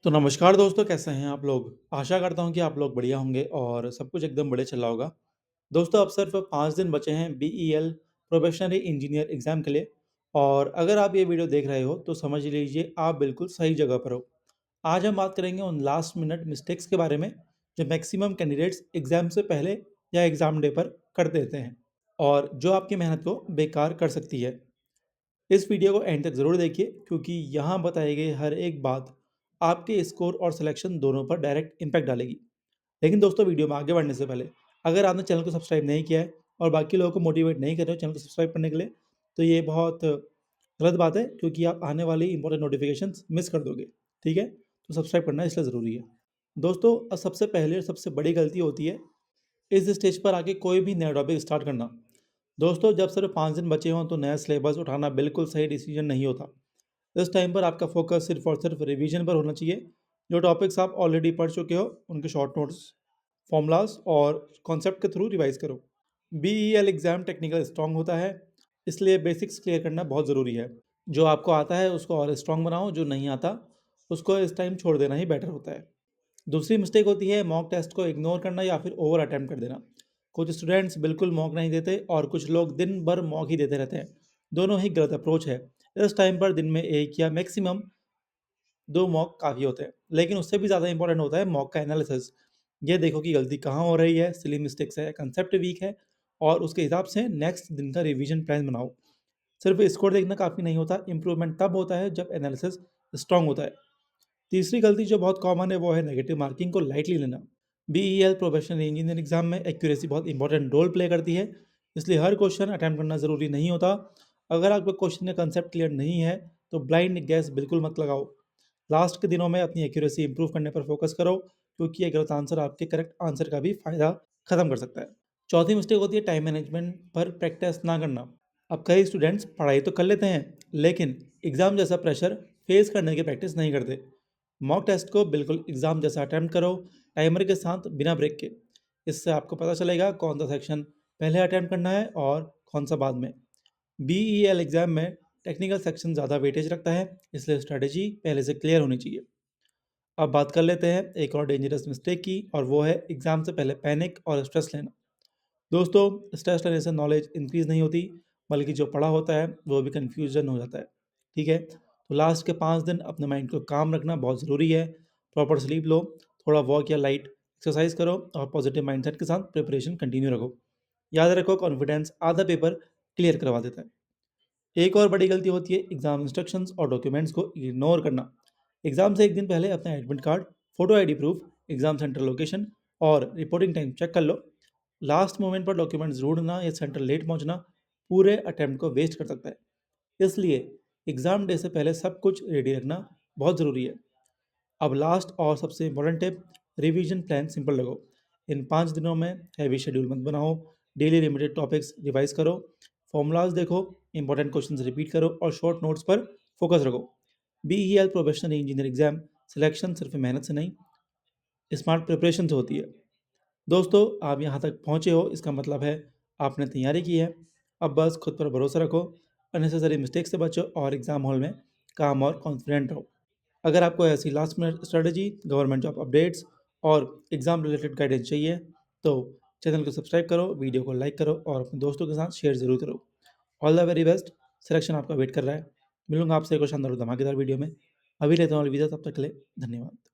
तो नमस्कार दोस्तों, कैसे हैं आप लोग? आशा करता हूँ कि आप लोग बढ़िया होंगे और सब कुछ एकदम बढ़िया चल रहा होगा। दोस्तों, अब सिर्फ 5 दिन बचे हैं बीईएल प्रोबेशनरी इंजीनियर एग्ज़ाम के लिए और अगर आप ये वीडियो देख रहे हो, तो समझ लीजिए आप बिल्कुल सही जगह पर हो। आज हम बात करेंगे उन लास्ट मिनट मिस्टेक्स के बारे में, जो मैक्सिमम कैंडिडेट्स एग्ज़ाम से पहले या एग्ज़ाम डे पर कर देते हैं और जो आपकी मेहनत को बेकार कर सकती है। इस वीडियो को एंड तक ज़रूर देखिए क्योंकि यहाँ बताई गई हर एक बात आपके स्कोर और सिलेक्शन दोनों पर डायरेक्ट इम्पैक्ट डालेगी। लेकिन दोस्तों, वीडियो में आगे बढ़ने से पहले अगर आपने चैनल को सब्सक्राइब नहीं किया है और बाकी लोगों को मोटिवेट नहीं कर रहे हो चैनल को सब्सक्राइब करने के लिए, तो ये बहुत गलत बात है क्योंकि आप आने वाली इंपॉर्टेंट नोटिफिकेशंस मिस कर दोगे। ठीक है? तो सब्सक्राइब करना इसलिए ज़रूरी है। दोस्तों, सबसे पहले और सबसे बड़ी गलती होती है इस स्टेज पर आके कोई भी नया टॉपिक स्टार्ट करना। दोस्तों, जब सिर्फ 5 दिन बचे हों तो नया सिलेबस उठाना बिल्कुल सही डिसीजन नहीं होता। इस टाइम पर आपका फोकस सिर्फ और सिर्फ रिवीजन पर होना चाहिए। जो टॉपिक्स आप ऑलरेडी पढ़ चुके हो, उनके शॉर्ट नोट्स, फॉर्मूलाज और कॉन्सेप्ट के थ्रू रिवाइज करो। बीईएल एग्ज़ाम टेक्निकल स्ट्रांग होता है, इसलिए बेसिक्स क्लियर करना बहुत ज़रूरी है। जो आपको आता है उसको और स्ट्रांग बनाओ, जो नहीं आता उसको इस टाइम छोड़ देना ही बेटर होता है। दूसरी मिस्टेक होती है मॉक टेस्ट को इग्नोर करना या फिर ओवर अटेम्प्ट कर देना। कुछ स्टूडेंट्स बिल्कुल मॉक नहीं देते और कुछ लोग दिन भर मॉक ही देते रहते हैं। दोनों ही गलत अप्रोच है। इस टाइम पर दिन में 1 या मैक्सिमम 2 मॉक काफ़ी होते हैं, लेकिन उससे भी ज़्यादा इंपॉर्टेंट होता है मॉक का एनालिसिस। ये देखो कि गलती कहाँ हो रही है, सिली मिस्टेक्स है, कंसेप्ट वीक है और उसके हिसाब से नेक्स्ट दिन का रिवीजन प्लान बनाओ। सिर्फ स्कोर देखना काफ़ी नहीं होता, इंप्रूवमेंट तब होता है जब एनालिसिस स्ट्रांग होता है। तीसरी गलती जो बहुत कॉमन है वो है नेगेटिव मार्किंग को लाइटली लेना। बीईएल प्रोफेशनल इंजीनियर एग्जाम में एक्यूरेसी बहुत इंपॉर्टेंट रोल प्ले करती है, इसलिए हर क्वेश्चन अटेम्प्ट करना ज़रूरी नहीं होता। अगर आपको क्वेश्चन का कंसेप्ट क्लियर नहीं है तो ब्लाइंड गैस बिल्कुल मत लगाओ। लास्ट के दिनों में अपनी एक्यूरेसी इंप्रूव करने पर फोकस करो क्योंकि एक गलत आंसर आपके करेक्ट आंसर का भी फायदा खत्म कर सकता है। चौथी मिस्टेक होती है टाइम मैनेजमेंट पर प्रैक्टिस ना करना। अब कई स्टूडेंट्स पढ़ाई तो कर लेते हैं, लेकिन एग्ज़ाम जैसा प्रेशर फेस करने की प्रैक्टिस नहीं करते। मॉक टेस्ट को बिल्कुल एग्ज़ाम जैसा अटेम्प्ट करो, टाइमर के साथ बिना ब्रेक के। इससे आपको पता चलेगा कौन सा सेक्शन पहले अटेम्प्ट करना है और कौन सा बाद में। बीईएल एग्ज़ाम में टेक्निकल सेक्शन ज़्यादा वेटेज रखता है, इसलिए स्ट्रेटजी पहले से क्लियर होनी चाहिए। अब बात कर लेते हैं एक और डेंजरस मिस्टेक की, और वो है एग्ज़ाम से पहले पैनिक और स्ट्रेस लेना। दोस्तों, स्ट्रेस लेने से नॉलेज इंक्रीज़ नहीं होती, बल्कि जो पढ़ा होता है वो भी कन्फ्यूजन हो जाता है। ठीक है? तो लास्ट के 5 दिन अपने माइंड को काम रखना बहुत ज़रूरी है। प्रॉपर स्लीप लो, थोड़ा वॉक या लाइट एक्सरसाइज करो और पॉजिटिव माइंडसेट के साथ प्रिपरेशन कंटिन्यू रखो। याद रखो, कॉन्फिडेंस आधा पेपर क्लियर करवा देता है। एक और बड़ी गलती होती है एग्जाम इंस्ट्रक्शंस और डॉक्यूमेंट्स को इग्नोर करना। एग्जाम से एक दिन पहले अपना admit card, photo ID proof, exam centre location और रिपोर्टिंग टाइम चेक कर लो। लास्ट मोमेंट पर डॉक्यूमेंट्स ढूंढना या सेंटर लेट पहुंचना पूरे अटेम्प्ट को वेस्ट कर सकता है। इसलिए एग्जाम डे से पहले सब कुछ रेडी रखना बहुत ज़रूरी है। अब लास्ट और सबसे important tip, revision plan simple रखो। इन 5 दिनों में हैवी शेड्यूल मत बनाओ, डेली लिमिटेड टॉपिक्स रिवाइज करो, फॉर्मूलाज देखो, इंपॉर्टेंट क्वेश्चंस रिपीट करो और शॉर्ट नोट्स पर फोकस रखो। BEL professional engineer exam selection सिर्फ मेहनत से नहीं, स्मार्ट प्रिपरेशन से होती है। दोस्तों, आप यहाँ तक पहुँचे हो, इसका मतलब है आपने तैयारी की है। अब बस खुद पर भरोसा रखो, अननेसेसरी मिस्टेक से बचो और एग्जाम हॉल में काम और कॉन्फिडेंट रहो। अगर आपको ऐसी last minute strategy, government job updates और एग्ज़ाम रिलेटेड गाइडेंस चाहिए, तो चैनल को सब्सक्राइब करो, वीडियो को लाइक करो और अपने दोस्तों के साथ शेयर ज़रूर करो। All the very best, selection आपका वेट कर रहा है। मिलूंगा आपसे एक और शानदार और धमाकेदार वीडियो में। अभी लेता हूँ अलविदा, तब तक के लिए धन्यवाद।